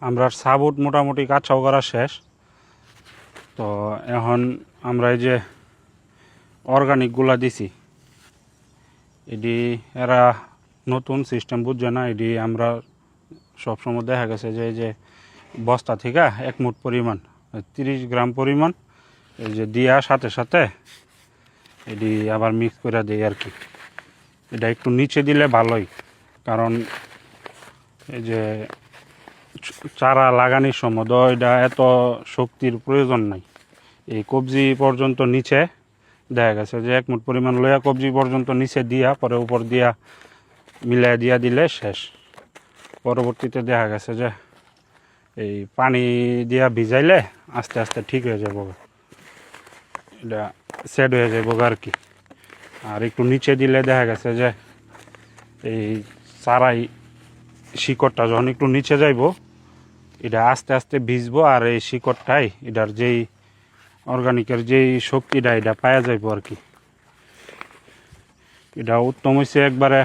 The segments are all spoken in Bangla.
আমরা সাবুট মোটামুটি কাঁচাও করা শেষ। তো এখন আমরা এই যে অর্গানিকগুলা দিছি, এটি এরা নতুন সিস্টেম বুঝছে না। এটি আমরা সবসময় দেখা গেছে যে এই যে বস্তা থেকে 1 মুঠ পরিমাণ 30 গ্রাম পরিমাণ এই যে দিয়া সাথে সাথে এটি আবার মিক্স করে দিই আর কি। এটা একটু নিচে দিলে ভালোই, কারণ এই যে চারা লাগানোর সময় তো এটা এত শক্তির প্রয়োজন নাই। এই কবজি পর্যন্ত নিচে দেখা গেছে যে 1 মুঠ পরিমাণ লইয়া কবজি পর্যন্ত নিচে দিয়া পরে উপর দিয়া মিলাই দিয়া দিলে শেষ। পরবর্তীতে দেখা গেছে যে এই পানি দিয়া ভিজাইলে আস্তে আস্তে ঠিক হয়ে যাব, এটা সেট হয়ে যাব আর কি। আর একটু নিচে দিলে দেখা গেছে যে এই চারাই শিকড়টা যখন একটু নিচে যাইব এটা আস্তে আস্তে ভিজবো, আর এই শিকড়টাই এটার যেই অর্গানিকের যেই শক্তিটা এটা পাওয়া যাইব আর কি। এটা উত্তম হয়েছে একবারে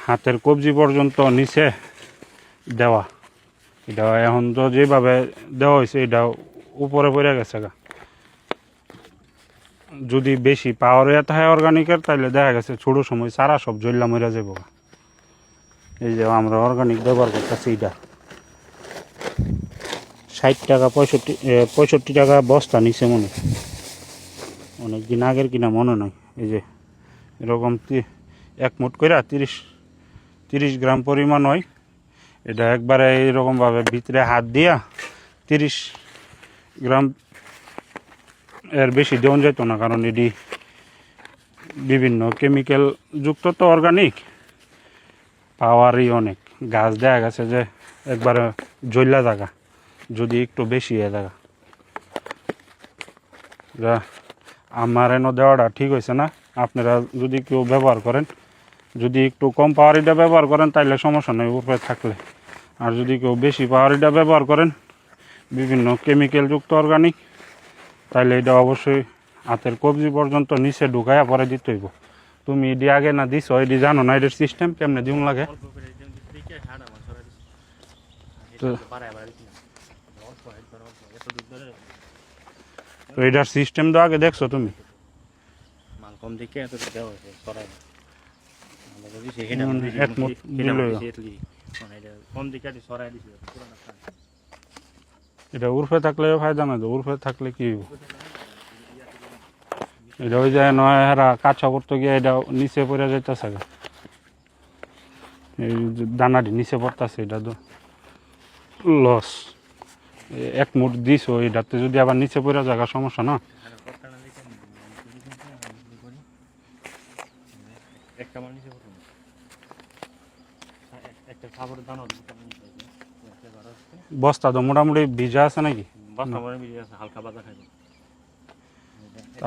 হাতের কবজি পর্যন্ত নিচে দেওয়া। এটা এখন তো যেভাবে দেওয়া হয়েছে এটা উপরে পড়ে গেছে গা। যদি বেশি পাওয়ার হয়ে থাকে অর্গানিকের তাহলে দেখা গেছে ছোটো সময় সারা সব জ্বললা মরে যাব। এই যে আমরা অর্গানিক ব্যবহার করতেছি, এটা 60 টাকা 65 টাকা বস্তা নিচে মনে, অনেক দিন আগের কিনা মনে নয়। এই যে এরকম 1 মুঠ করে 30 গ্রাম পরিমাণ হয়। এটা একবারে এইরকমভাবে ভিতরে হাত দিয়া 30 গ্রাম এর বেশি দেওয়া যেত না, কারণ এটি বিভিন্ন কেমিক্যাল যুক্ত তো অর্গানিক, পাওয়ারই অনেক। গাছ দেখা গেছে যে একবারে জ্বললা জায়গা যদি একটু বেশি হয়ে জায়গা। আমার এনে দেওয়াটা ঠিক হয়েছে না। আপনারা যদি কেউ ব্যবহার করেন, যদি একটু কম পাওয়ারিটা ব্যবহার করেন তাহলে সমস্যা নেই উপরে থাকলে। আর যদি কেউ বেশি পাওয়ারিটা ব্যবহার করেন বিভিন্ন কেমিক্যাল যুক্ত অর্গানিক, তাহলে এটা অবশ্যই হাতের কবজি পর্যন্ত নিচে ঢুকাইয়া পরে দিতে হইব। তুমি এটি আগে না দিছ, এটি জানো না এটার সিস্টেম কেমনে দিন লাগে। তো এটার সিস্টেম তো আগে দেখছো তুমি? এটা উর্ফে থাকলে ফায়দা না, উর্ফে থাকলে কি হইব? এটা ওই যায় নয় হেরা কাঁচা করতে গিয়ে এটা নিচে পড়ে যাইতেছে, এই দানাটি নিচে পড়তেছে, এটা তো লস। 1 মুঠ দিছ এটাতে যদি আবার নিচে পড়ে জায়গা সমস্যা না। বস্তা তো মোটামুটি ভিজা আছে নাকি?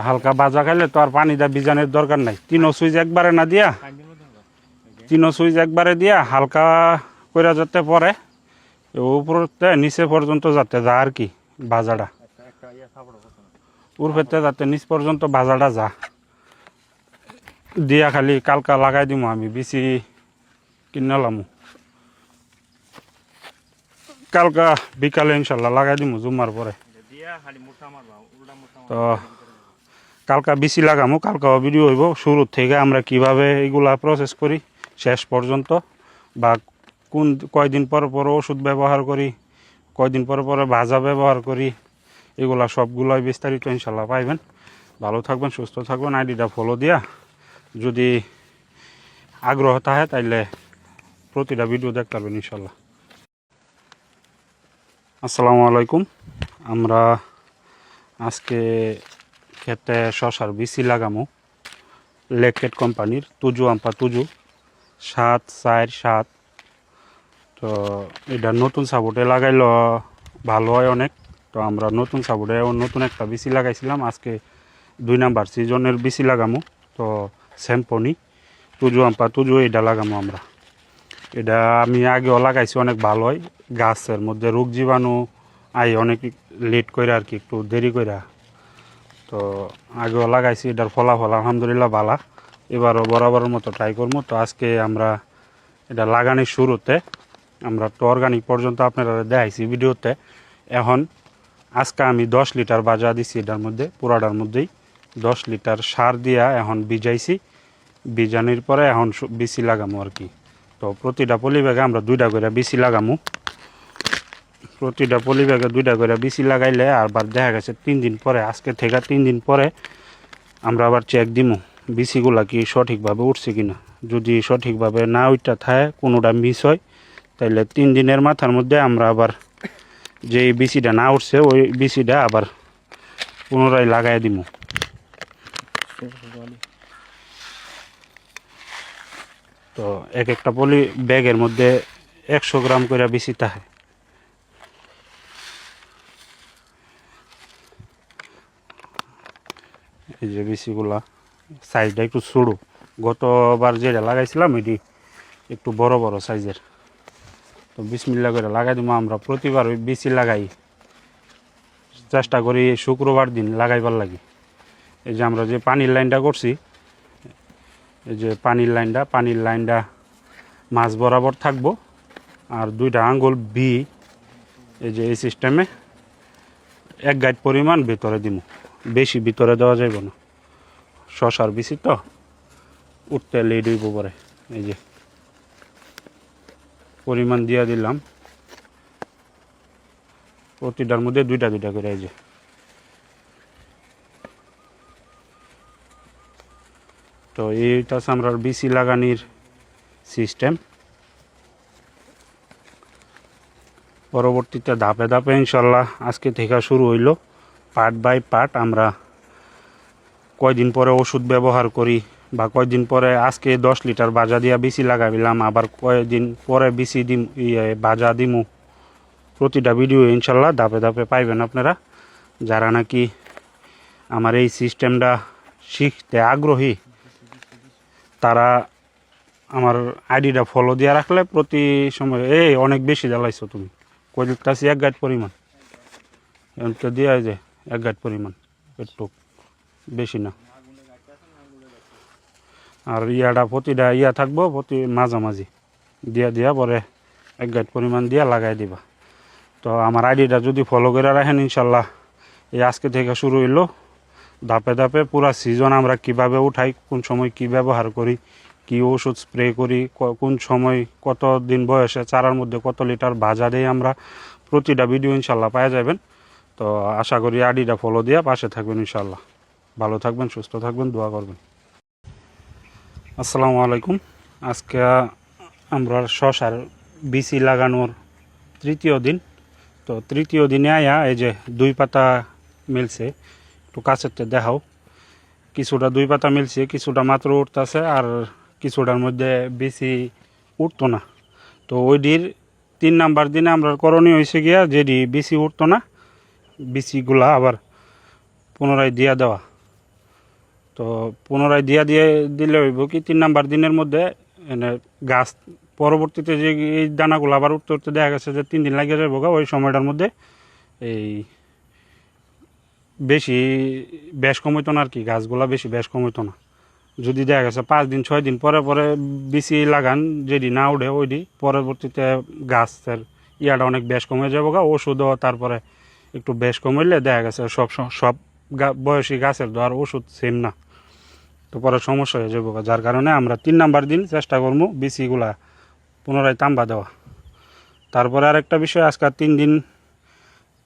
হালকা বাজা খাইলে তো আর পানি দা ভিজানোর দরকার নাই। 3 সুইচ একবারে না দিয়া 3 সুইচ একবারে দিয়া হালকা করে যাতে পরে উপরতে নিচে পর্যন্ত যাতে যা আর কি বাজাটা, উর্ফেতে যাতে নিচ পর্যন্ত বাজাটা যা দিয়া খালি কালকা লাগাই দিব। আমি বেশি কিনালাম কালকা বিকালে ইনশাল্লাহ লাগাই দিব জুমার পরে। তো কালকা বেশি লাগামো, কালকা ভিডিও হইব শুরুর থেকে আমরা কিভাবে এগুলা প্রসেস করি শেষ পর্যন্ত, বা কয়দিন পর পর ওষুধ ব্যবহার করি, কয়দিন পর পরে ভাজা ব্যবহার করি, এগুলা সবগুলোই বিস্তারিত ইনশাল্লাহ পাইবেন। ভালো থাকবেন, সুস্থ থাকবেন। আইডিটা ফলো দিয়া যদি আগ্রহ থাকে তাইলে প্রতিটা ভিডিও দেখতে পারবেন ইনশাল্লাহ। আসসালামু আলাইকুম। আমরা আজকে ক্ষেতে শশার বিচি লাগামো লেকেট কোম্পানির তুজু আম্পা তুজু 747। তো এটা নতুন সাপোর্টে লাগাইলে ভালো হয় অনেক। তো আমরা নতুন সাপোর্টে নতুন একটা বিচি লাগাইছিলাম, আজকে 2 নাম্বার সিজনের বিচি লাগামো। তো স্যাম্পনি তুজু আম্পা তুজু এটা লাগামো আমরা। এটা আমি আগেও লাগাইছি, অনেক ভালো হয়। গাছের মধ্যে রোগ জীবাণু অনেক লেট করে আর কি, একটু দেরি করে। তো আগেও লাগাইছি, এটার ফলাফল আলহামদুলিল্লাহ ভালো। এবারও বরাবরের মতো ট্রাই করবো। তো আজকে আমরা এটা লাগানোর শুরুতে আমরা তো অর্গানিক পর্যন্ত আপনারা দেখাইছি ভিডিওতে। এখন আজকে আমি 10 লিটার বাজা দিছি, এটার মধ্যে পুরাটার মধ্যেই 10 লিটার সার দিয়া এখন ভিজাইছি। ভিজানোর পরে এখন বিচি লাগামো আর কি। তো প্রতিটা পলি ব্যাগে আমরা 2টা করে বিচি লাগামো। প্রতিটা পলি ব্যাগে 2টা করে বিচি লাগাইলে আবার দেখা গেছে 3 দিন পরে, আজকে থেকে 3 দিন পরে আমরা আবার চেক দিমু বিচিগুলা কি সঠিকভাবে উঠছে কিনা। যদি সঠিকভাবে না উঠটা থাকে, কোনোটা মিস হয়, তাইলে 3 দিনের মাথার মধ্যে আমরা আবার যে বিচিটা না উঠছে ওই বিচিটা আবার পুনরায় লাগাই দিমু। তো এক একটা পলি ব্যাগের মধ্যে 100 গ্রাম করে বিচি থাকে। এই যে বিচিগুলা সাইজটা একটু ছোটো, গতবার যেটা লাগাইছিলাম এটি একটু বড় বড় সাইজের। তো বিসমিল্লাহ করে লাগাই দিব। আমরা প্রতিবার ওই বিচি লাগাই, চেষ্টা করি শুক্রবার দিন লাগাইবার লাগে। এই যে আমরা যে পানির লাইনটা করছি, এই যে পানির লাইনটা মাছ বরাবর থাকবো, আর 2টা আঙ্গুল বি এই যে এই সিস্টেমে 1 গাইড পরিমাণ ভিতরে দিব। বেশি ভিতরে দেওয়া যাবে না, শশার বিচি তো উঠতে লেট হইব পরে। এই যে পরিমাণ দিয়া দিলাম, প্রতিটার মধ্যে 2টা 2টা করে। এই যে তো এইটা আমরা বিচি লাগানির সিস্টেম। পরবর্তীতে ধাপে ধাপে ইনশাল্লাহ আজকে থেকে শুরু হইল, পার্ট বাই পার্ট। আমরা কয়দিন পরে ওষুধ ব্যবহার করি, বা কয়দিন পরে আজকে 10 লিটার বাজা দিয়া বিচি লাগাইলাম, আবার কয়েকদিন পরে বিচি দিম বাজা দিমু। প্রতিটা ভিডিও ইনশাল্লাহ ধাপে ধাপে পাইবেন আপনারা। যারা নাকি আমার এই সিস্টেমটা শিখতে আগ্রহী, তারা আমার আইডিটা ফলো দিয়ে রাখলে প্রতি সময় অনেক বেশি জ্বালাইছো তুমি, কই লিখতেছি 1 গাইড পরিমাণ তো দিয়া যে 1 গাইড পরিমাণ, একটু বেশি না। আর ইয়াটা প্রতিটা থাকবো প্রতি মাঝামাঝি দিয়া পরে 1 গাইড পরিমাণ দিয়া লাগাই দিবা। তো আমার আইডিটা যদি ফলো করে রাখেন ইনশাল্লাহ, এই আজকে থেকে শুরু হইলো ধাপে ধাপে পুরা সিজন আমরা কিভাবে উঠাই, কোন সময় কি ব্যবহার করি, কি ওষুধ স্প্রে করি, কোন সময় কত দিন বয়সে চারার মধ্যে কত লিটার ভাজা দেই, আমরা প্রতিটা ভিডিও ইনশাল্লাহ পাওয়া যাবেন। তো আশা করি আইডিটা ফলো দিয়ে পাশে থাকবেন ইনশাল্লাহ। ভালো থাকবেন, সুস্থ থাকবেন, দোয়া করবেন। আসসালামু আলাইকুম। আজকে আমরা শশার বিচি লাগানোর 3য় দিন। তো 3য় দিনে আয়া এই যে 2 পাতা মিলছে, একটু কাছেতে দেখাও। কিছুটা 2 পাতা মিলছে, কিছুটা মাত্র উঠতেছে, আর কিছুটার মধ্যে বিচি উঠতো না। তো ওইটির 3 নাম্বার দিনে আমরা করণীয় হয়েছে গিয়া যেটি বিচি উঠতো না, বিচিগুলা আবার পুনরায় দিয়া দেওয়া। তো পুনরায় দিয়ে দিলে হইব কি 3 নাম্বার দিনের মধ্যে এনে গাছ পরবর্তীতে যে এই দানাগুলো আবার উঠতে উঠতে দেখা গেছে যে 3 দিন লাগিয়ে যাবো, ওই সময়টার মধ্যে এই বেশি বেশ কমইতো না আর কি, গাছগুলা বেশি বেশ কমইতো না। যদি দেখা গেছে 5 দিন 6 দিন পরে পরে বিচি লাগান, যেটি না উঠে ওইটি পরবর্তীতে গাছের ইয়াটা অনেক বেশ কমে যাবো, ওষুধও তারপরে একটু বেশ কমাইলে দেখা গেছে সব বয়সী গাছের তো আর ওষুধ সেম না, তো পরে সমস্যা হয়ে যাবো। যার কারণে আমরা 3 নাম্বার দিন চেষ্টা করবো বিচিগুলা পুনরায় তাম্বা দেওয়া। তারপরে আরেকটা বিষয়, আজকে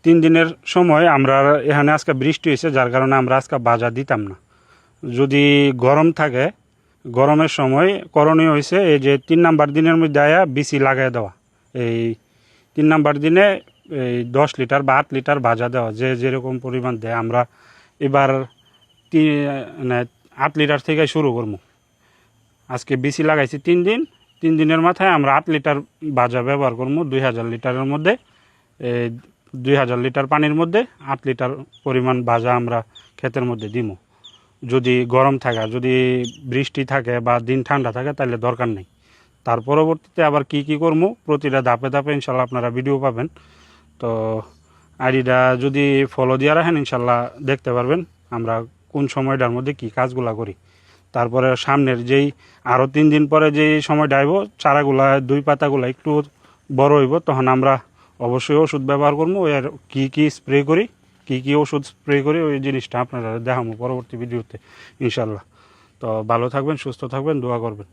3 দিনের সময় আমরা এখানে আজকে বৃষ্টি হয়েছে, যার কারণে আমরা আজকে বাজা দিতাম না। যদি গরম থাকে, গরমের সময় করণীয় হয়েছে এই যে 3 নাম্বার দিনের মধ্যে আয়া বিচি লাগাই দেওয়া। এই 3 নাম্বার দিনে এই 10 লিটার বা 8 লিটার বাজা দেওয়া, যে যেরকম পরিমাণ দেয়। আমরা এবার 8 লিটার থেকে শুরু করবো। আজকে বিচি লাগাইছি 3 দিনের মাথায় আমরা 8 লিটার বাজা ব্যবহার করবো। 2000 লিটারের মধ্যে 2000 লিটার পানির মধ্যে 8 লিটার পরিমাণ বাজা আমরা ক্ষেতের মধ্যে দিব। যদি গরম থাকে, যদি বৃষ্টি থাকে বা দিন ঠান্ডা থাকে তাহলে দরকার নেই। তার পরবর্তীতে আবার কি করবো প্রতিটা ধাপে ধাপে ইনশাল্লাহ আপনারা ভিডিও পাবেন। তো আইডিটা যদি ফলো দিয়ে রাখেন ইনশাল্লাহ দেখতে পারবেন আমরা কোন সময়টার মধ্যে কি কাজগুলা করি। তারপরে সামনের যেই আরও 3 দিন পরে যেই সময়টা আইব, চারাগুলা 2 পাতাগুলা একটু বড় হইব তখন আমরা অবশ্যই ওষুধ ব্যবহার করবো। ওই আর কী স্প্রে করি, কী ওষুধ স্প্রে করি, ওই জিনিসটা আপনারা দেখাবো পরবর্তী ভিডিওতে ইনশাল্লাহ। তো ভালো থাকবেন, সুস্থ থাকবেন, দোয়া করবেন।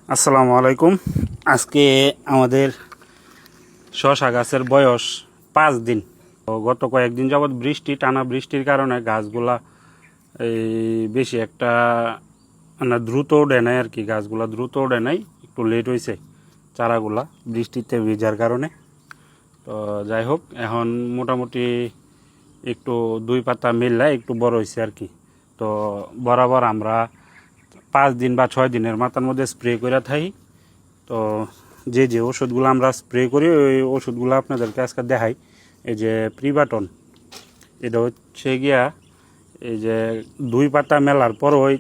আসসালামু আলাইকুম। আজকে আমাদের শশা গাছের বয়স 5 দিন। তো গত কয়েকদিন যাবৎ টানা বৃষ্টির কারণে গাছগুলা এই বেশি একটা মানে দ্রুত ওঠে নাই আর কি, গাছগুলা দ্রুত ওঠে নাই, একটু লেট হয়েছে চারাগুলা বৃষ্টিতে ভেজার কারণে। তো যাই হোক, এখন মোটামুটি একটু 2 পাতা মিললে একটু বড় হয়েছে আর কি। তো বরাবর আমরা 5 দিন বা 6 দিনের মাথার মধ্যে স্প্রে করে থাকি। তো যে ওষুধগুলো আমরা স্প্রে করি ওই ওষুধগুলো আপনাদেরকে আজকে দেখাই। এই যে প্রিবাটন, এটা হচ্ছে গিয়া এই যে 2 পাতা মেলার পর ওই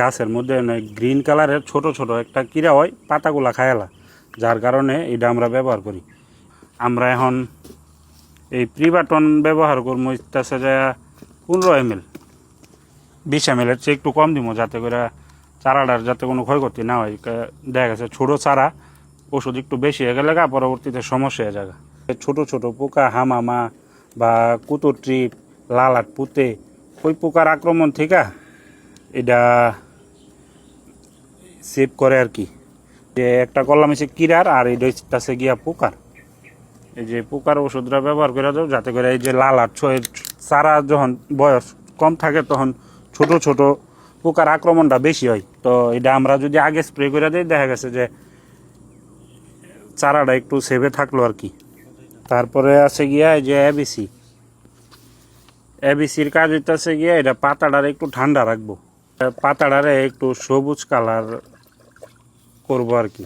গাছের মধ্যে গ্রিন কালারের ছোট ছোট একটা কিরা হয়, পাতাগুলা খায়ালা, যার কারণে এটা আমরা ব্যবহার করি। আমরা এখন এই প্রিবাটন ব্যবহার করবো ইত্যাসে যায় 15 ml, 20 ml এর চেয়ে একটু কম দিব, যাতে করে চারাটার যাতে কোনো ক্ষয়ক্ষতি না হয়। দেখা গেছে ছোটো চারা ওষুধ একটু বেশি হয়ে গেলে পরবর্তীতে সমস্যা হয়ে যায়। ছোট ছোট পোকা, হামামা বা কুতুর ট্রিপ, লালাট পুঁতে, ওই পোকার আক্রমণ থেকে এটা সেভ করে আর কি। যে একটা করলাম হচ্ছে কিরার, আর এটা হচ্ছে গিয়া পোকার। এই যে পোকার ওষুধটা ব্যবহার করে দাও, যাতে করে এই যে লালাট চারা যখন বয়স কম থাকে তখন ছোট ছোট পোকার আক্রমণটা বেশি হয়। তো এটা আমরা যদি আগে স্প্রে করে দিই, দেখা গেছে যে চারাটা একটু সেভে থাকলো আর কি। তারপরে আছে গিয়া এই যে এবিসির কাজ হইতেছে গিয়া এটা পাতাটারে একটু ঠান্ডা রাখবো, পাতাটারে একটু সবুজ কালার করবো আর কি।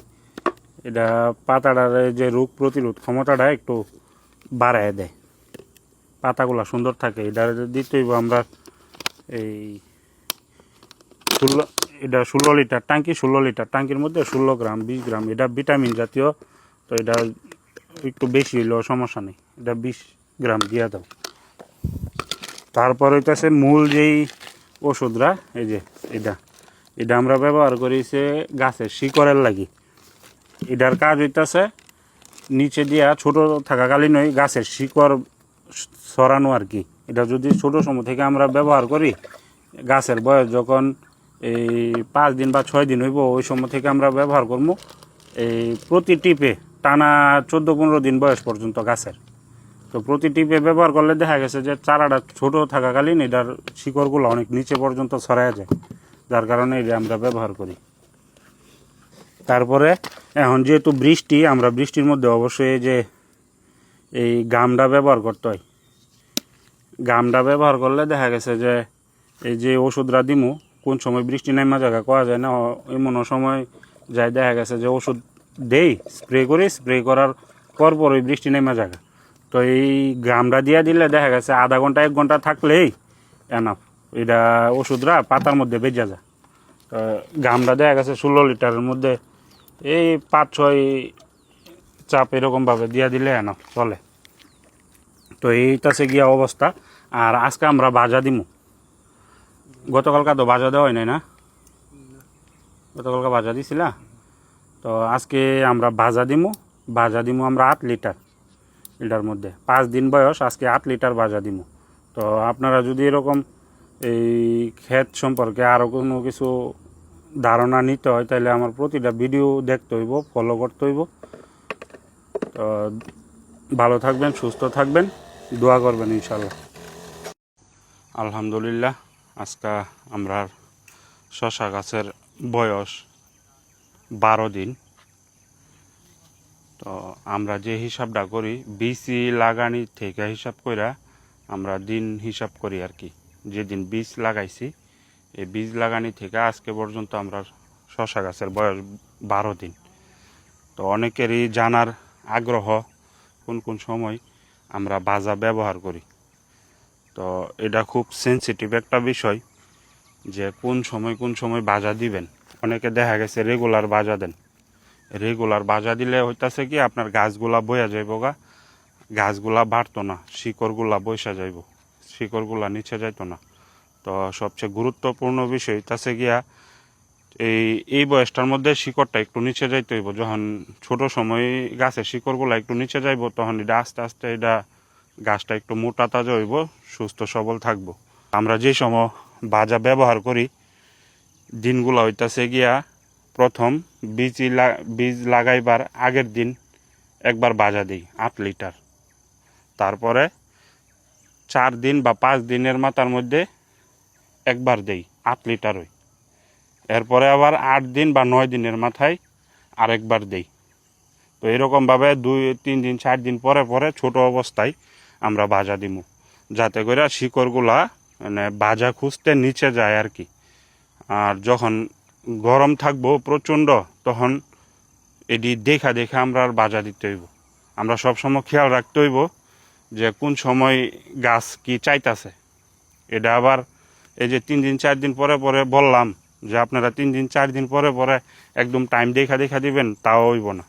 এটা পাতাটারে যে রোগ প্রতিরোধ ক্ষমতাটা একটু বাড়ায় দেয়, পাতাগুলা সুন্দর থাকে। এটা দিতে হইব আমরা এই 16 লিটার ট্যাঙ্কি, 16 লিটার ট্যাঙ্কির মধ্যে 16 গ্রাম 20 গ্রাম, এটা ভিটামিন জাতীয়। তো এটা একটু বেশি হইলেও সমস্যা নেই, এটা 20 গ্রাম দিয়ে দাও। তারপর হইতেছে মূল যেই ওষুধরা, এই যে এটা আমরা ব্যবহার করেছে গাছের শিকড়ের লাগি। এটার কাজ হইতেছে নিচে দিয়া ছোট থাকাকালীন ওই গাছের শিকড় ছড়ানো আর কি। এটা যদি ছোট সময় থেকে আমরা ব্যবহার করি, গাছের বয়স যখন এই 5 দিন বা 6 দিন হইব, ওই সময় থেকে আমরা ব্যবহার করবো। এই প্রতি টিপে টানা 14-15 দিন বয়স পর্যন্ত গাছের। তো প্রতি টিপে ব্যবহার করলে দেখা গেছে যে চারাটা ছোট থাকাকালীন এটার শিকড়গুলো অনেক নিচে পর্যন্ত ছড়ায় যায়, যার কারণে এটা আমরা ব্যবহার করি। তারপরে এখন যেহেতু বৃষ্টি, আমরা বৃষ্টির মধ্যে অবশ্যই যে এই গামটা ব্যবহার করতে হয়। গামটা ব্যবহার করলে দেখা গেছে যে এই যে ওষুধরা দিমু, কোন সময় বৃষ্টি নামা জায়গা কোয়া যায় না, এমন সময় যায় দেখা গেছে যে ওষুধ দেই, স্প্রে করি, স্প্রে করার পর ওই বৃষ্টি নামা জায়গা। তো এই গামটা দিয়ে দিলে দেখা গেছে আধা ঘন্টা 1 ঘন্টা থাকলেই এনাফ, এটা ওষুধরা পাতার মধ্যে বেজে যায়। তো গামটা দেখা গেছে 16 লিটারের মধ্যে এই 5-6 চাপ এরকমভাবে দিয়ে দিলে এনাফ চলে। তো এইটাছে গিয়া অবস্থা। আর আজকে আমরা ভাজা দিমু, গতকালকে তো ভাজা দেওয়া হয় নাই না, গতকালকে ভাজা দিছিলা। তো আজকে আমরা ভাজা দিমু আমরা 8 লিটার, এটার মধ্যে 5 দিন বয়স, আজকে 8 লিটার ভাজা দিমু। তো আপনারা যদি এরকম এই ক্ষেত সম্পর্কে আরও কোনো কিছু ধারণা নিতে হয়, তাহলে আমার প্রতিটা ভিডিও দেখতে হইব, ফলো করতে হইব। তো ভালো থাকবেন, সুস্থ থাকবেন, দোয়া করবেন ইনশাল্লাহ। আলহামদুলিল্লাহ, আজকে আমরা শশা গাছের বয়স 12 দিন। তো আমরা যে হিসাবটা করি বীজই লাগানি থেকে হিসাব কইরা আমরা দিন হিসাব করি আর কি। যেদিন বীজ লাগাইছি এই বীজ লাগানি থেকে আজকে পর্যন্ত আমরা শশা গাছের বয়স 12 দিন। তো অনেকেরই জানার আগ্রহ কোন কোন সময় আমরা ভাজা ব্যবহার করি। তো এটা খুব সেন্সিটিভ একটা বিষয় যে কোন সময় ভাজা দিবেন। অনেকে দেখা গেছে রেগুলার ভাজা দেন, রেগুলার ভাজা দিলে হইতাছে কি আপনার গাছগুলা বয়া যাইব, গাছগুলা বাড়তো না, শিকড়গুলা বৈশা যাইব, শিকড়গুলা নিচে যাইতো না। তো সবচেয়ে গুরুত্বপূর্ণ বিষয় হইতাছে গিয়া এই এই বয়সটার মধ্যে শিকড়টা একটু নিচে যাইতে হইব। যখন ছোট সময় গাছের শিকড়গুলো একটু নিচে যাইব তখন এটা আস্তে আস্তে এটা গাছটা একটু মোটা তাজা হইব, সুস্থ সবল থাকবো। আমরা যে সময় বাজা ব্যবহার করি দিনগুলো হইতাছে গিয়া প্রথম বীজ লাগাইবার আগের দিন একবার বাজা দিই 8 লিটার, তারপরে 4 দিন বা 5 দিনের মাথার মধ্যে একবার দেই 8 লিটার হই, এরপরে আবার 8 দিন বা 9 দিনের মাথায় আরেকবার দেই। তো এরকমভাবে 2-3 দিন 4 দিন পরে পরে ছোট অবস্থায় আমরা বাজা দিমু, যাতে করে শিকড়গুলা মানে বাজা খুঁজতে নিচে যায় আর কি। আর যখন গরম থাকবো প্রচণ্ড তখন এটি দেখা দেখা আমরা আর বাজা দিতে হইব। আমরা সবসময় খেয়াল রাখতে হইব যে কোন সময় গাছ কি চাইতাছে। এটা আবার এই যে 3 দিন 4 দিন পরে পরে বললাম যে আপনারা 3 দিন 4 দিন পরে পরে একদম টাইম দেখা দেখা দিবেন, তাও হইব না।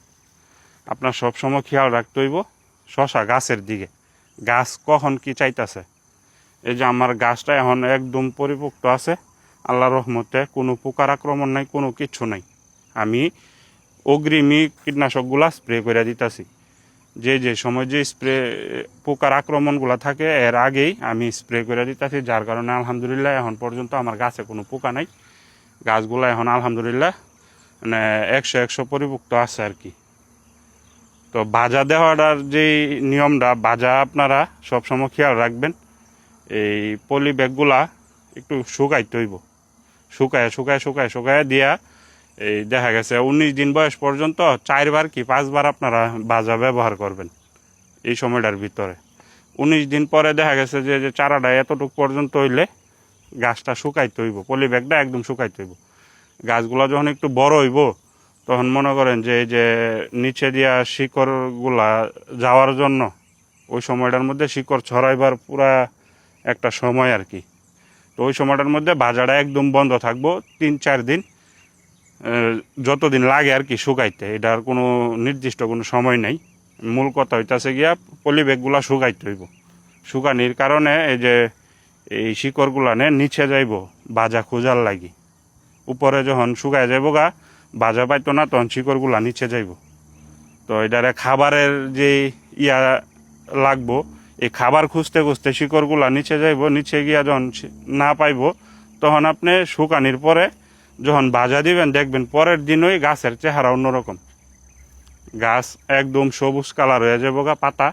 আপনার সবসময় খেয়াল রাখতে হইব শশা গাছের দিকে, গাছ কখন কি চাইতাছে। এই যে আমার গাছটা এখন একদম পরিপক্ত আছে, আল্লাহর রহমতে কোনো পোকার আক্রমণ নাই, কোনো কিচ্ছু নাই। আমি অগ্রিমী কীটনাশকগুলা স্প্রে করে দিতেছি। যে সময় যে স্প্রে পোকার আক্রমণগুলো থাকে এর আগেই আমি স্প্রে করে দিতেছি, যার কারণে আলহামদুলিল্লাহ এখন পর্যন্ত আমার গাছে কোনো পোকা নাই। গাছগুলো এখন আলহামদুলিল্লাহ মানে 100 পরিপক্ত আছে আর কি। তো বাজা দেওয়াটার যে নিয়মটা, বাজা আপনারা সবসময় খেয়াল রাখবেন। এই পলি ব্যাগগুলা একটু শুকাইতে হইব, শুকায় শুকায় শুকায় শুকায় দিয়া এই দেখা গেছে 19 দিন বয়স পর্যন্ত 4 বার কি 5 বার আপনারা বাজা ব্যবহার করবেন এই সময়টার ভিতরে। 19 দিন পরে দেখা গেছে যে চারাটা এতটুকু পর্যন্ত হইলে গাছটা শুকাইতে হইব, পলি ব্যাগটা একদম শুকাইতে হইব। গাছগুলো যখন একটু বড় হইব তখন মনে করেন যে এই যে নিচে দিয়া শিকড়গুলা যাওয়ার জন্য ওই সময়টার মধ্যে শিকড় ছড়াইবার পুরা একটা সময় আর কি। তো ওই সময়টার মধ্যে বাজারটা একদম বন্ধ থাকবো 3-4 দিন, যতদিন লাগে আর কি শুকাইতে। এটার কোনো নির্দিষ্ট কোনো সময় নেই। মূল কথা হইতাছে গিয়া পলি ব্যাগগুলা শুকাইতে হইব। শুকানির কারণে এই যে এই শিকড়গুলানে নিচে যাইব বাজা খোঁজার লাগি। উপরে যখন শুকায় যাইব গা বাজা পাইতো না তখন শিকড়গুলা নিচে যাইব। তো এটারে খাবারের যে ইয়া লাগবো, এই খাবার খুঁজতে খুঁজতে শিকড়গুলা নিচে যাইব, নিচে গিয়া যখন না পাইব তখন আপনি শুকানির পরে যখন বাজা দিবেন দেখবেন পরের দিনই গাছের চেহারা অন্যরকম। গাছ একদম সবুজ কালার হয়ে যাবো গা পাতা,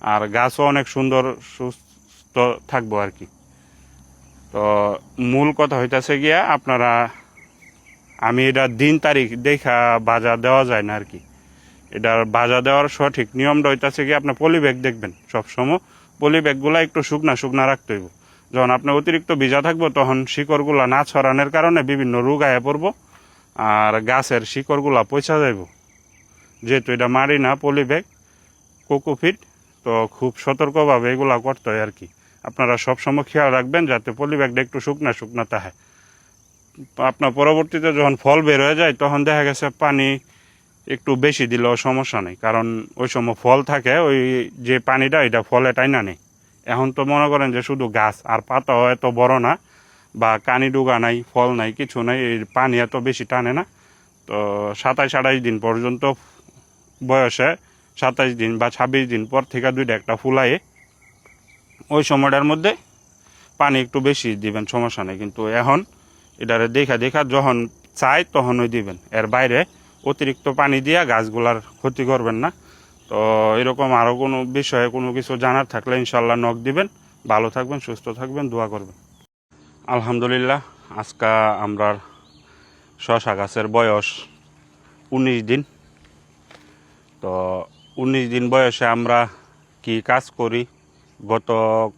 আর গাছও অনেক সুন্দর সুস্থ থাকবো আর কি। তো মূল কথা হইতাছে গিয়া আপনারা, আমি এটা দিন তারিখ দেখা বাজা দেওয়া যায় না আর কি। এটার বাজা দেওয়ার সঠিক নিয়মটা হইতাছে গিয়ে আপনার পলি ব্যাগ দেখবেন সবসময়, পলি ব্যাগগুলো একটু শুকনা শুকনা রাখতে হইব। যখন আপনি অতিরিক্ত ভিজা থাকবো তখন শিকড়গুলা না ছড়ানোর কারণে বিভিন্ন রোগ আয়া পড়বো আর গাছের শিকড়গুলা পচা যাইব। যেহেতু এটা মারি না পলি ব্যাগ, কোকোপিট, তো খুব সতর্কভাবে এগুলা করতে হয় আর কি। আপনারা সবসময় খেয়াল রাখবেন যাতে পলি ব্যাগটা একটু শুকনা শুকনা থাকে। আপনার পরবর্তীতে যখন ফল বের হয়ে যায় তখন দেখা গেছে পানি একটু বেশি দিলেও সমস্যা নেই, কারণ ওই সময় ফল থাকে, ওই যে পানিটা এটা ফলে টাইনা নেই। এখন তো মনে করেন যে শুধু গাছ আর পাতাও এত বড় না বা কানি ডুগা নাই, ফল নাই, কিছু নাই, এই পানি এত বেশি টানে না। তো 27-28 দিন পর্যন্ত বয়সে 27 দিন বা 26 দিন পর থেকে দুইটা একটা ফুলায়ে ওই সময়টার মধ্যে পানি একটু বেশি দিবেন, সমস্যা নেই। কিন্তু এখন এটারে দেখা দেখা যখন চাই তখনই দিবেন, এর বাইরে অতিরিক্ত পানি দিয়া গাছগুলার ক্ষতি করবেন না। তো এরকম আরও কোনো বিষয়ে কোনো কিছু জানার থাকলে ইনশাল্লাহ নক দিবেন। ভালো থাকবেন, সুস্থ থাকবেন, দোয়া করবেন। আলহামদুলিল্লাহ, আজকে আমরা শশা গাছের বয়স 19 দিন। তো 19 দিন বয়সে আমরা কি কাজ করি, গত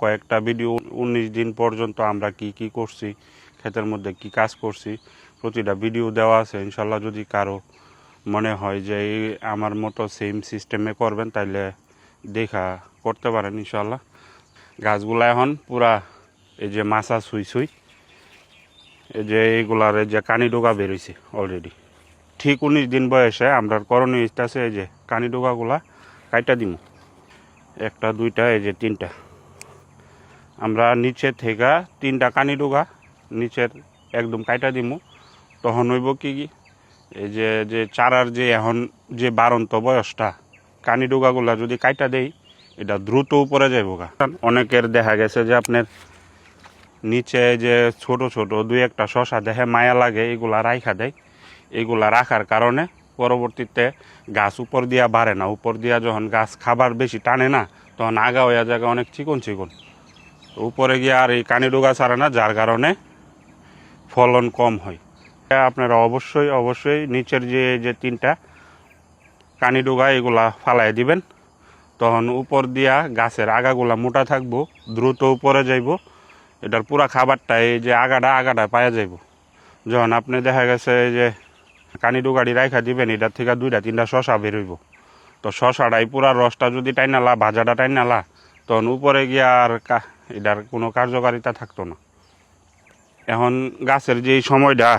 কয়েকটা ভিডিও 19 দিন পর্যন্ত আমরা কি কি করছি, ক্ষেতের মধ্যে কি কাজ করছি, প্রতিটা ভিডিও দেওয়া আছে। ইনশাল্লাহ যদি কারো মনে হয় যে আমার মতো সেম সিস্টেমে করবেন তাইলে দেখা করতে পারেন ইনশাল্লাহ। গাছগুলা এখন পুরা এই যে মাছা ছুঁই ছুঁই, এই যে এইগুলার এই যে কানি ডোগা বেরোইছে অলরেডি। ঠিক 19 দিন বয়সে আমরা করণীয় আছে এই যে কানি ডোগাগুলা কাইটা দিমু, একটা দুইটা এই যে 3টা। আমরা নিচে থেকে 3টা কানি ডোগা নিচের একদম কাইটা দিমু, তখন হইব কি এই যে যে চারার যে এখন যে বাড়ন্ত বয়সটা কানি ডোগাগুলা যদি কাইটা দেই এটা দ্রুত উপরে যাইব গা। অনেকের দেখা গেছে যে আপনার নিচে যে ছোট ছোট দুই একটা শশা দেখে মায়া লাগে এগুলা রাইখা দেয়, এগুলা রাখার কারণে পরবর্তীতে গাছ উপর দিয়া বাড়ে না, উপর দিয়া যখন গাছ খাবার বেশি টানে না তখন আগা হইয়া জায়গা অনেক চিকন চিকন, উপরে গিয়ে আর এই কানি ডোগা ছাড়ে না, যার কারণে ফলন কম হয়। আপনারা অবশ্যই অবশ্যই নিচের যে যে তিনটা কানি ডোগা এগুলা ফালাই দিবেন, তখন উপর দিয়া গাছের আগাগুলা মোটা থাকবো, দ্রুত উপরে যাইব, এটার পুরা খাবারটা এই যে আগাটা পাওয়া যাইব। যখন আপনি দেখা গেছে যে কানি ডোগাড়ি রাইখা দিবেন এটার থেকে 2-3টা শশা বেরোইব, তো শশাটাই পুরা রসটা যদি টাইনালা ভাজাটা টাইনালা তখন উপরে গিয়ে আর এটার কোনো কার্যকারিতা থাকতো না। এখন গাছের যেই সময়টা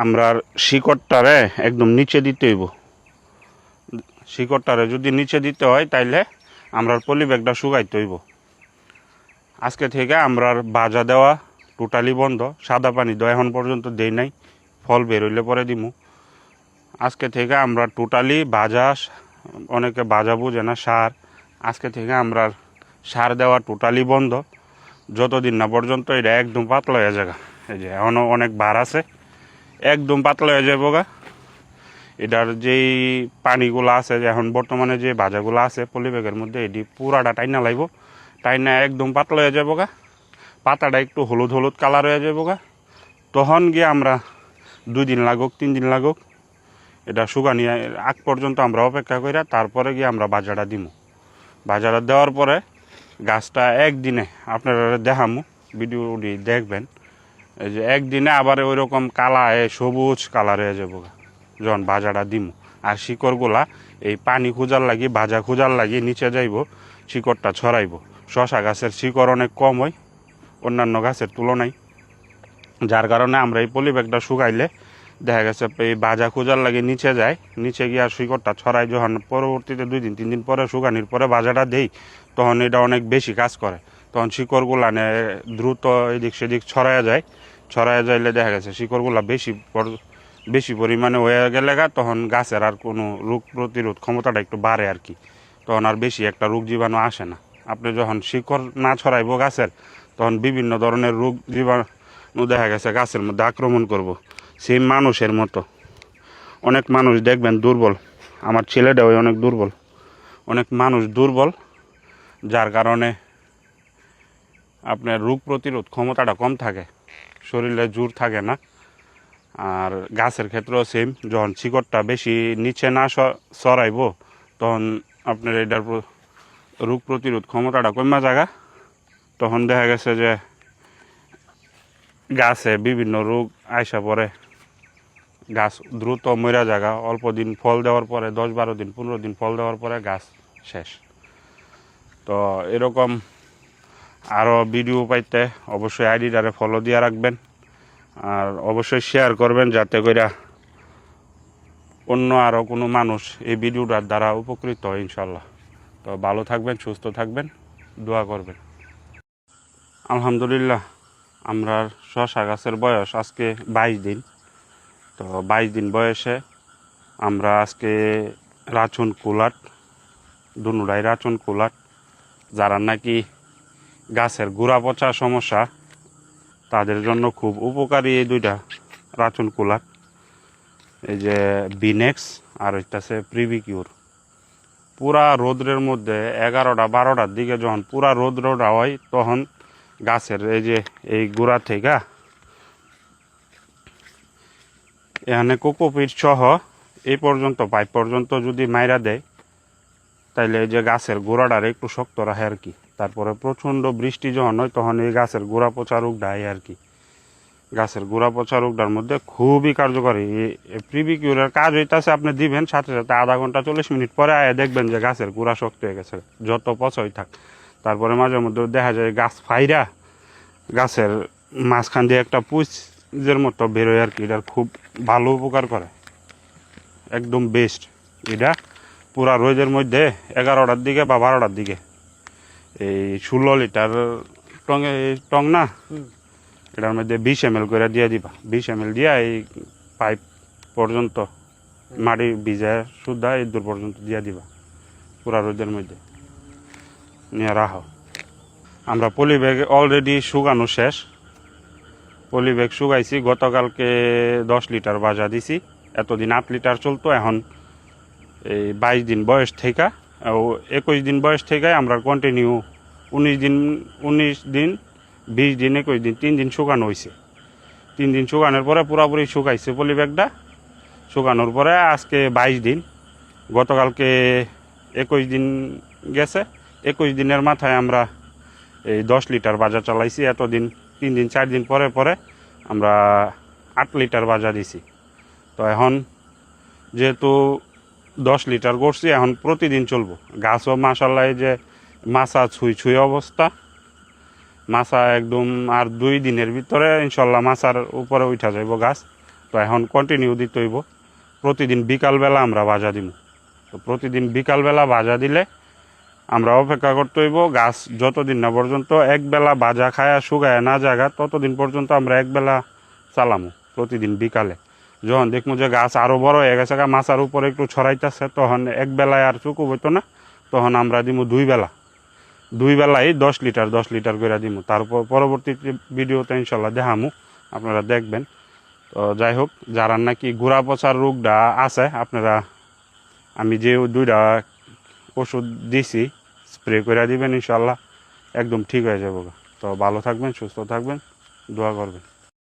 আমরা শিকড়টারে একদম নিচে দিতে হইব, শিকড়টারে যদি নিচে দিতে হয় তাইলে আমরা পলিব্যাগটা শুকাইতে হইব। আজকে থেকে আমরা ভাজা দেওয়া টোটালি বন্ধ, সাদা পানি দেওয়া এখন পর্যন্ত দেই নাই, ফল বেরোইলে পরে দিমু। আজকে থেকে আমরা টোটালি ভাজা, অনেকে ভাজা বুঝে না, সার, আজকে থেকে আমরা সার দেওয়া টোটালি বন্ধ যতদিন না পর্যন্ত এটা একদম পাতলা হয়ে যাবে। এই যে এখনও অনেক বার আছে, একদম পাতলা হয়ে যাবো গা। এটার যেই পানিগুলো আছে যে এখন বর্তমানে যে ভাজাগুলো আছে পলিব্যাগের মধ্যে এটি পুরাটা টাইনা লাগবো, টাইনা একদম পাতলা হয়ে যাবো গা, পাতাটা একটু হলুদ হলুদ কালার হয়ে যাবো গা। তখন গিয়ে আমরা 2 দিন লাগুক 3 দিন লাগুক এটা শুকানি আগ পর্যন্ত আমরা অপেক্ষা করি, তারপরে গিয়ে আমরা বাজারটা দিব। বাজারটা দেওয়ার পরে গাছটা একদিনে আপনারা দেখামু, ভিডিওটি দেখবেন, এই যে একদিনে আবার ওই রকম কালায় সবুজ কালার হয়ে যাবো যখন বাজারটা দিমু। আর শিকড়গুলা এই পানি খোঁজার লাগি ভাজা খোঁজার লাগি নিচে যাইব, শিকড়টা ছড়াইব। শশা গাছের শিকড় অনেক কম হয় অন্যান্য গাছের তুলনায়, যার কারণে আমরা এই পলিব্যাগটা শুকাইলে দেখা গেছে এই ভাজা খোঁজার লাগে নিচে যায়, নিচে গিয়ে আর শিকড়টা ছড়াই। যখন পরবর্তীতে 2 দিন 3 দিন পরে শুকানির পরে ভাজাটা দেই তখন এটা অনেক বেশি কাজ করে, তখন শিকড়গুলা দ্রুত এদিক সেদিক ছড়াইয়া যায়। ছড়াইয়া যাইলে দেখা গেছে শিকড়গুলা বেশি পরিমাণে হয়ে গেলে তখন গাছের আর কোনো রোগ প্রতিরোধ ক্ষমতাটা একটু বাড়ে আর কি, তখন আর বেশি একটা রোগ জীবাণু আসে না। আপনি যখন শিকড় না ছড়াইব গাছের তখন বিভিন্ন ধরনের রোগ জীবাণু দেখা গেছে গাছের মধ্যে আক্রমণ করব। সেই মানুষের মতো অনেক মানুষ দেখবেন দুর্বল, আমার ছেলেটাও অনেক দুর্বল, অনেক মানুষ দুর্বল, যার কারণে আপনার রোগ প্রতিরোধ ক্ষমতাটা কম থাকে, শরীরে জোর থাকে না। আর গাছের ক্ষেত্রেও সেম, যখন শিকড়টা বেশি নিচে না সরাইব তখন আপনার এটার রোগ প্রতিরোধ ক্ষমতাটা কমা জায়গা, তখন দেখা গেছে যে গাছে বিভিন্ন রোগ আইসা পড়ে, গাছ দ্রুত মরা জায়গা। অল্প দিন ফল দেওয়ার পরে 10-12 দিন 15 দিন ফল দেওয়ার পরে গাছ শেষ। তো এরকম আরও ভিডিও পাইতে অবশ্যই আইডিটারে ফলো দিয়ে রাখবেন, আর অবশ্যই শেয়ার করবেন যাতে করে অন্য আরও কোনো মানুষ এই ভিডিওটার দ্বারা উপকৃত হয় ইনশাল্লাহ। তো ভালো থাকবেন, সুস্থ থাকবেন, দোয়া করবেন। আলহামদুলিল্লাহ, আমরা শশা গাছের বয়স আজকে 22 দিন। তো 22 দিন বয়সে আমরা আজকে রাচুন কুলাট, দুনুরাই রাচুন কুলাট, যারা নাকি গাছের গোড়া পচা সমস্যা তাদের জন্য খুব উপকারী এই 2টা রাচুন কুলাট, এই যে বিনেক্স আর হইতেছে প্রিভিকিউর। পুরা রোদ্রের মধ্যে 11টা-12টার দিকে যখন পুরা রোদ্রটা হয় তখন গাছের এই যে এই গোড়া থেকে এখানে কোকোপিট সহ এই পর্যন্ত পাইপ পর্যন্ত যদি মাইরা দেয় তাইলে এই যে গাছের গোড়াটারে একটু শক্ত রাখে আর কি। তারপরে প্রচণ্ড বৃষ্টি যখন হয় তখন এই গাছের গোড়া পচা রোগটা হয় আর কি। গাছের গোড়া পচা রোগটার মধ্যে খুবই কার্যকরী এই প্রিভিকিউরের কাজ হইতেছে, আপনি দিবেন সাথে সাথে আধা ঘন্টা 40 মিনিট পরে আয় দেখবেন যে গাছের গোড়া শক্ত হয়ে গেছে, যত পচই থাক। তারপরে মাঝে মধ্যে দেখা যায় গাছ ফাইরা গাছের মাঝখান দিয়ে একটা পুঁজের মতো বেরোয় আর কি। এটার খুব ভালো উপকার করে, একদম বেস্ট এটা। পুরা রোদের মধ্যে 11টার দিকে বা 12টার দিকে এই 16 লিটার টং না এটার মধ্যে 20 ml করে দিয়ে দিবা, 20 ml দিয়ে এই পাইপ পর্যন্ত মাটি ভিজে শুদ্ধা এই দূর পর্যন্ত দিয়ে দিবা, পুরা রোদের মধ্যে নিয়ে রাখো। আমরা পলি ব্যাগ অলরেডি শুকানো শেষ, পলি ব্যাগ শুকাইছি, গতকালকে 10 লিটার বাজা দিছি, এতদিন 8 লিটার চলতো, এখন এই 22 দিন বয়স থেকে 21 দিন বয়স থেকে আমরা কন্টিনিউ 19 দিন 20 দিন 21 দিন 3 দিন শুকানো হয়েছে। 3 দিন শুকানোর পরে পুরোপুরি শুকাইছে পলি ব্যাগটা, শুকানোর পরে আজকে 22 দিন, গতকালকে 21 দিন গেছে। 21 দিনের মাথায় আমরা এই 10 লিটার বাজার চালাইছি। এতদিন 3 দিন 4 দিন পরে পরে আমরা 8 লিটার বাজার দিছি। তো এখন যেহেতু 10 লিটার করছি, এখন প্রতিদিন চলবো। গাছও মাশাআল্লাহ এই যে মাছা ছুঁই অবস্থা, মাছা একদম আর 2 দিনের ভিতরে ইনশাল্লাহ মাছার উপরে উঠা যাইব গাছ। তো এখন কন্টিনিউ দিতে হইব, প্রতিদিন বিকালবেলা আমরা বাজা দিব। তো প্রতিদিন বিকালবেলা বাজা দিলে আমরা অপেক্ষা করতে হইব গাছ যতদিন না পর্যন্ত একবেলা বাজা খায়া শুকায় না জায়গা, ততদিন পর্যন্ত আমরা একবেলা চালামু প্রতিদিন বিকালে। যখন দেখবো যে গাছ আরও বড় হয়ে গেছে, মাছার উপরে একটু ছড়াইতেছে, তখন এক বেলায় আর চুকু হইতো না, তখন আমরা দিব 2 বেলা, 2 বেলায় 10 লিটার করে দিব। তারপর পরবর্তী ভিডিওতে ইনশাল্লাহ দেখামু, আপনারা দেখবেন। তো যাই হোক, যারা নাকি গোড়া পচার রোগটা আছে, আপনারা আমি যে 2টা ওষুধ দিছি স্প্রে করে দিবেন, ইনশাল্লাহ একদম ঠিক হয়ে যাবো। তো ভালো থাকবেন, সুস্থ থাকবেন, দোয়া করবেন।